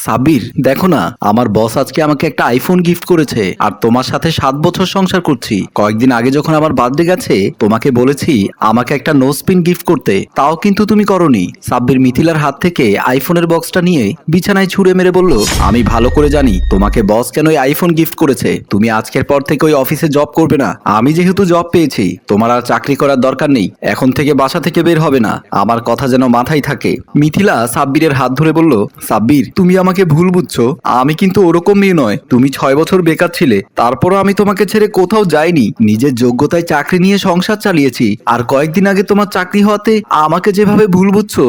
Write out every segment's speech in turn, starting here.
সাব্বির, দেখো না, আমার বস আজকে আমাকে একটা আইফোন গিফট করেছে আর তোমার সাথে 7 বছর সংসার করছি। কয়েকদিন আগে যখন আমার বার্থডে গেছে তোমাকে বলেছি আমাকে একটা নো স্পিন গিফট করতে, তাও কিন্তু তুমি করনি। সাব্বির মিথিলার হাত থেকে আইফোনের বক্সটা নিয়ে বিছানায় ছুঁড়ে মেরে বলল, আমি ভালো করে জানি তোমাকে বস কেন এই আইফোন গিফট করেছে। তুমি আজকের পর থেকে ওই অফিসে জব করবে না। আমি যেহেতু জব পেয়েছি তোমার আর চাকরি করার দরকার নেই। এখন থেকে বাসা থেকে বের হবে না, আমার কথা যেন মাথায় থাকে। মিথিলা সাব্বিরের হাত ধরে বলল, সাব্বির, তুমি আমাকে ভুল বুঝছো। আমি কিন্তু ওরকম মেয়ে নয়। তুমি 6 বছর বেকার ছিলে, তারপরও আমি তোমাকে ছেড়ে কোথাও যাইনি। নিজের যোগ্যতায় চাকরি নিয়ে সংসার চালিয়েছি। আর কয়েকদিন আগে তোমার চাকরি হওয়াতে আমাকে যেভাবে ভুল বুঝছো,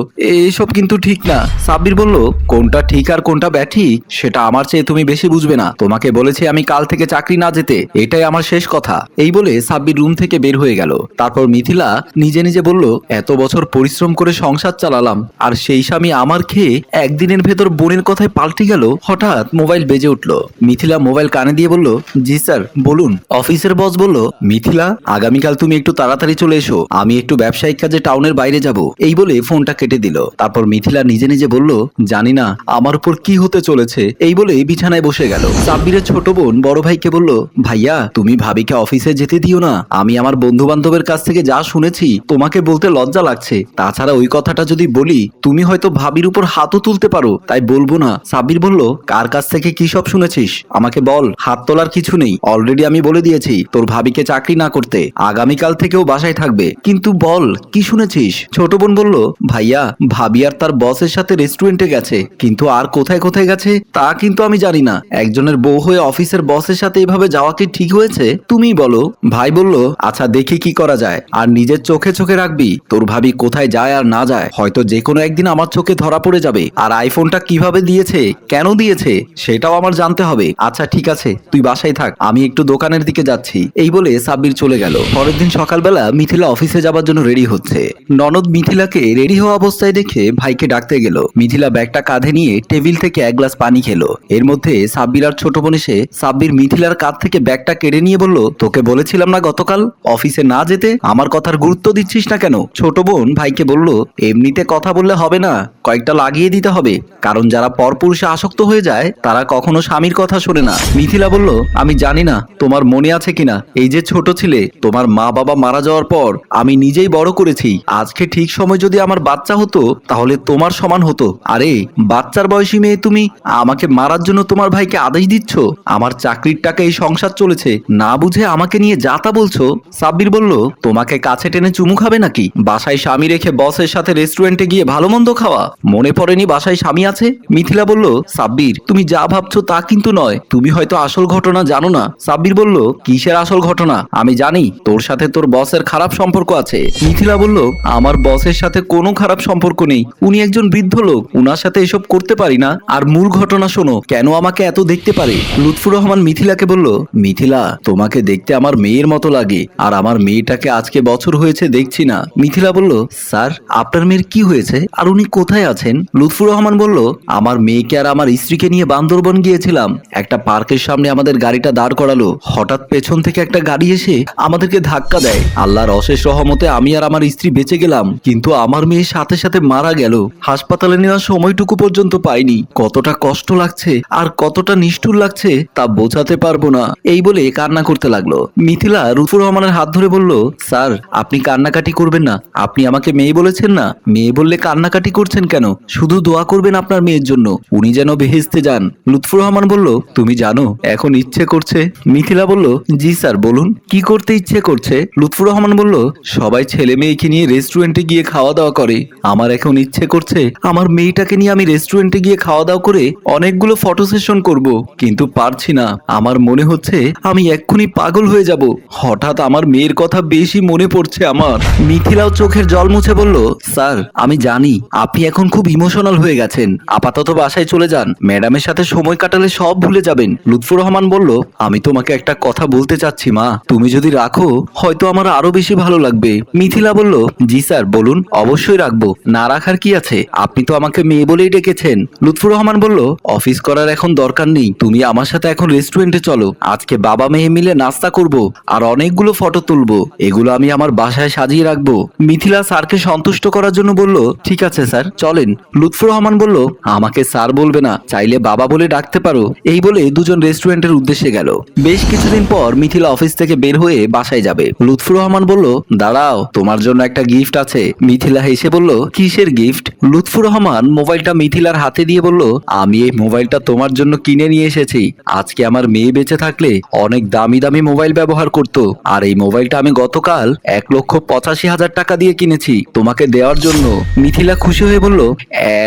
এসব কিন্তু ঠিক না। সাব্বির বলল, কোনটা ঠিক আর কোনটা ব্যাঠিক সেটা আমার চেয়ে তুমি বেশি বুঝবে না। তোমাকে বলেছি আমি কাল থেকে চাকরি না যেতে, এটাই আমার শেষ কথা। এই বলে সাব্বির রুম থেকে বের হয়ে গেল। তারপর মিথিলা নিজে নিজে বলল, এত বছর পরিশ্রম করে সংসার চালালাম, আর সেই স্বামী আমার খেয়ে একদিনের ভেতর বোনের কথায় পাল্টে গেল। হঠাৎ মোবাইল বেজে উঠল। মিথিলা মোবাইল কানে দিয়ে বলল, জি স্যার বলুন। অফিসের বস বলল, মিথিলা, আগামীকাল তুমি একটু তাড়াতাড়ি চলে এসো, আমি একটু ব্যবসায়িক কাজে টাউনের বাইরে যাব। এই বলে ফোনটা কেটে দিল। তারপর মিথিলা নিজে নিজে বলল, জানি না আমার উপর কি হতে চলেছে। এই বলে বিছানায় বসে গেল। সাব্বিরের ছোট বোন বড় ভাইকে বলল, ভাইয়া, তুমি ভাবিকে অফিসে যেতে দিও না। আমি আমার বন্ধু বান্ধবের কাছ থেকে যা শুনেছি তোমাকে বলতে লজ্জা লাগছে। তাছাড়া ওই কথাটা যদি বলি তুমি হয়তো ভাবির উপর হাতও তুলতে পারো, তাই বলবো না। সাব্বির বলল, কার কাছ থেকে কি সব শুনেছিস আমাকে বল। হাত তোলার কিছু নেই, অলরেডি আমি বলে দিয়েছি তোর ভাবিকে চাকরি না করতে। আগামীকাল থেকেও বাসায় থাকবে। কিন্তু বল কি শুনেছিস। ছোট বোন বলল, ভাইয়া, ভাবি আর তার বসের সাথে রেস্টুরেন্টে গেছে, কিন্তু আর কোথায় কোথায় গেছে তা কিন্তু আমি জানি না। একজনের বউ হয়ে অফিসের বসের সাথে এভাবে যাওয়া কি ঠিক হয়েছে তুমিই বলো। ভাই বলল, আচ্ছা দেখি কি করা যায়। আর নিজের চোখে চোখে রাখবি তোর ভাবি কোথায় যায় আর না যায়। হয়তো যে কোনো একদিন আমার চোখে ধরা পড়ে যাবে। আর আইফোনটা কিভাবে দিয়েছে, কেন দিয়েছে সেটাও আমার জানতে হবে। আচ্ছা ঠিক আছে, তুই বাসায় থাক, আমি একটু দোকানের দিকে যাচ্ছি। এই বলে সাব্বির চলে গেল। পরের দিন সকালবেলা মিথিলা অফিসে যাবার জন্য রেডি হচ্ছে। ননদ মিথিলাকে রেডি হওয়া অবস্থায় দেখে ভাইকে ডাকতে গেল। মিথিলা ব্যাগটা কাঁধে নিয়ে টেবিল থেকে এক গ্লাস পানি খেলো। এর মধ্যে সাব্বির আর ছোট বোন এসে সাব্বির মিথিলার কাঁধ থেকে ব্যাগটা কেড়ে নিয়ে বলল, তোকে বলেছিলাম না গতকাল অফিসে না যেতে, আমার কথার গুরুত্ব দিচ্ছিস না কেন। ছোট বোন ভাইকে বলল, এমনিতে কথা বললে হবে না, কয়েকটা লাগিয়ে দিতে হবে। কারণ যারা পরপুরুষে আসক্ত হয়ে যায় তারা কখনো স্বামীর কথা শোনে না। মিথিলা বলল, আমি জানি না তোমার মনে আছে কিনা, এই যে ছোট ছিলে তোমার মা বাবা মারা যাওয়ার পর আমি নিজেই বড় করেছি। আজকে ঠিক সময় যদি আমার বাচ্চা হতো তাহলে তোমার সমান হতো। আরে বাচ্চার বয়সী মেয়ে তুমি, আমাকে মারার জন্য তোমার ভাইকে আদেশ দিচ্ছ। আমার চাকরির টাকা এই সংসার চলেছে, না বুঝে আমাকে নিয়ে যাতা বলছো। সাব্বির বলল, তোমাকে কাছে টেনে চুমু খাবে নাকি? বাসায় স্বামী রেখে বসের সাথে রেস্টুরেন্টে গিয়ে ভালো মন্দ খাওয়া, মনে পড়েনি বাসায় স্বামী আছে? মিথিলা বলল, সাব্বির, তুমি যা ভাবছো তা কিন্তু নয়, তুমি হয়তো আসল ঘটনা জানো না। সাব্বির বলল, কিসের আসল ঘটনা? আমি জানি তোর সাথে তোর বসের খারাপ সম্পর্ক আছে। মিথিলা বলল, আমার বসের সাথে কোনো খারাপ সম্পর্ক নেই, উনি একজন বৃদ্ধ লোক, উনার সাথে এসব করতে পারি না। আর মূল ঘটনা শোনো, কেন আমাকে এত দেখতে পারে। লুৎফুর রহমান মিথিলাকে বলল, মিথিলা, তোমাকে দেখতে আমার মেয়ের মতো লাগে, আর আমার মেয়েটাকে আজকে বছর হয়েছে দেখছি না। মিথিলা বলল, স্যার, আপনার মেয়ের কি হয়েছে আর উনি কোথায় আছেন? লুৎফুর রহমান বলল, আমার মেয়েকে আর আমার স্ত্রীকে নিয়ে বান্দরবন গিয়েছিলাম। একটা পার্কের সামনে আমাদের গাড়িটা দাঁড় করালো, হঠাৎ পেছন থেকে একটা গাড়ি এসে আমাদেরকে ধাক্কা দেয়। আল্লাহর অশেষ রহমতে আমি আর আমার স্ত্রী বেঁচে গেলাম, কিন্তু আমার মেয়ে সাথে সাথে মারা গেল। হাসপাতালে নেওয়ার সময়টুকু পর্যন্ত পাইনি। কতটা কষ্ট লাগছে আর কতটা নিষ্ঠুর লাগছে তা বোঝাতে পারবো না। এই বলে কান্না করতে লাগলো। মিথিলা লুৎফুর রহমানের হাত ধরে বলল, স্যার, আপনি কান্নাকাটি করবেন না। আপনি আমাকে মেয়ে বলেছেন না, মেয়ে বললে কান্নাকাটি করছেন কেন? শুধু দোয়া করবেন আপনার মেয়ের জন্য, উনি যেন বেহেশতে যান। লুৎফুর রহমান বলল, তুমি জানো এখন ইচ্ছে করছে? মিথিলা বলল, জি স্যার বলুন, কি করতে ইচ্ছে করছে? লুৎফুর রহমান বলল, সবাই ছেলে মেয়েকে নিয়ে রেস্টুরেন্টে গিয়ে খাওয়া দাওয়া করে, আমার এখন ইচ্ছে করছে আমার মেয়েটাকে নিয়ে আমি রেস্টুরেন্টে গিয়ে খাওয়া দাওয়া করে অনেকগুলো ফটো সেশন করব, কিন্তু পারছি না। আমার মনে হচ্ছে আমি এক্ষুনি পাগল হয়ে যাব। হঠাৎ আমার মেয়ের কথা বেশি মনে পড়ছে আমার। মিথিলাও চোখের জল মুছে বলল, স্যার, আমি জানি আপনি এখন খুব ইমোশনাল হয়ে গেছেন, আপাতত বাসায় চলে যান, ম্যাডামের সাথে সময় কাটালে সব ভুলে যাবেন। লুৎফুর রহমান বলল, আমি তোমাকে একটা কথা বলতে চাচ্ছি মা, তুমি যদি রাখো হয়তো আমার আরো বেশি ভালো লাগবে। মিথিলা বলল, জি স্যার বলুন, অবশ্যই রাখবো, না রাখার কি আছে, আপনি তো আমাকে মেয়ে বলেই ডেকেছেন। লুৎফুর রহমান বলল, অফিস করার এখন দরকার নেই, তুমি আমার সাথে এখন রেস্টুরেন্টে চলো, আজকে বাবা মেয়ে মিলে নাস্তা করব আর অনেকগুলো ফটো তুলবো, এগুলো আমি আমার বাসায় সাজিয়ে রাখবো। মিথিলা স্যারকে সন্তুষ্ট করার জন্য বলল, ঠিক আছে স্যার চলেন। লুৎফুর রহমান বলল, আমাকে স্যার স্যার বলবে না, চাইলে বাবা বলে ডাকতে পারো। এই বলে দুজন রেস্টুরেন্টের উদ্দেশ্যে গেল। বেশ কিছুদিন পর মিথিলা অফিস থেকে বের হয়ে বাসায় যাবে। লুৎফুর রহমান বলল, দাঁড়াও, তোমার জন্য একটা গিফট আছে। মিথিলা হেসে বলল, কিসের গিফট? লুৎফুর রহমান মোবাইলটা মিথিলার হাতে দিয়ে বলল, আমি এই মোবাইলটা তোমার জন্য কিনে নিয়ে এসেছি। আজকে আমার মেয়ে বেঁচে থাকলে অনেক দামি দামি মোবাইল ব্যবহার করত, আর এই মোবাইলটা আমি গতকাল 1,85,000 টাকা দিয়ে কিনেছি তোমাকে দেওয়ার জন্য। মিথিলা খুশি হয়ে বলল,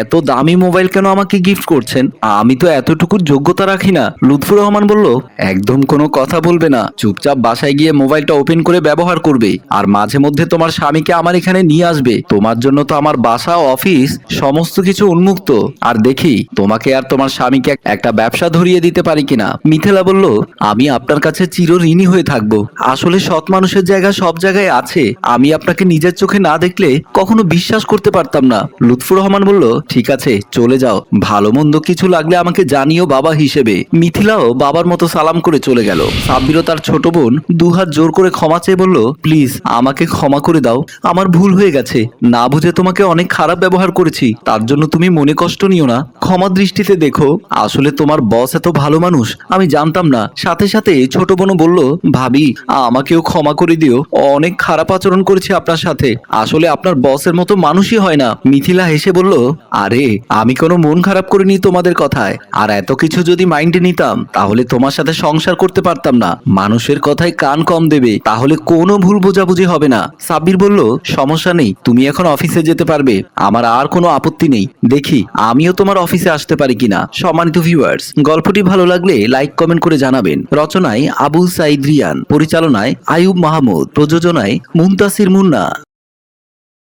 এত দামি মোবাইল কেন আমাকে গিফট করছেন? আমি তো এতটুকু যোগ্যতা রাখি না। লুৎফুর রহমান বলল, একদম কোনো কথা বলবে না, চুপচাপ বাসায় গিয়ে মোবাইলটা ওপেন করে ব্যবহার করবে, আর মাঝে মধ্যে তোমার স্বামীকে আমার এখানে নিয়ে আসবে। তোমার জন্য তো আমার বাসা অফিস সমস্ত কিছু উন্মুক্ত, আর দেখি তোমাকে আর তোমার স্বামীকে একটা ব্যবসা ধরিয়ে দিতে পারি কিনা। মিথিলা বলল, আমি আপনার কাছে চিরঋণী হয়ে থাকবো। আসলে সৎ মানুষের জায়গা সব জায়গায় আছে। আমি আপনাকে নিজের চোখে না দেখলে কখনো বিশ্বাস করতে পারতাম না। লুৎফুর রহমান বলল, ঠিক আছে, চলে যাও। ভালো মন্দ কিছু লাগলে আমাকে জানিও বাবা হিসেবে। মিথিলাও বাবার মতো সালাম করে চলে গেল। সাব্বিরও তার ছোট বোন দুহাত জোর করে ক্ষমা চেয়ে বলল, প্লিজ আমাকে ক্ষমা করে দাও, আমার ভুল হয়ে গেছে। না বুঝে তোমাকে অনেক খারাপ ব্যবহার করেছি, তার জন্য তুমি মনে কষ্ট নিও না, ক্ষমা দৃষ্টিতে দেখো। আসলে তোমার বস এত ভালো মানুষ আমি জানতাম না। সাথে সাথে ছোট বোনও বলল, ভাবি আমাকেও ক্ষমা করে দিও, অনেক খারাপ আচরণ করেছি আপনার সাথে। আসলে আপনার বসের মতো মানুষই হয় না। মিথিলা হেসে বলল, আরে আমি কোনো মন খারাপ করিনি তোমাদের কথায়, আর এত কিছু যদি মাইন্ডে নিতাম তাহলে তোমার সাথে সংসার করতে পারতাম না। মানুষের কথায় কান কম দেবে, তাহলে কোনো ভুল বোঝাবুঝি হবে না। সাব্বির বলল, সমস্যা নেই, তুমি এখন অফিসে যেতে পারবে, আমার আর কোনো আপত্তি নেই। দেখি আমিও তোমার অফিসে আসতে পারি কিনা। সম্মানিত ভিউয়ার্স, গল্পটি ভালো লাগলে লাইক কমেন্ট করে জানাবেন। রচনায় আবু সাইদ রিয়ান, পরিচালনায় আয়ুব মাহমুদ, প্রযোজনায় মুনতাসির মুন্না।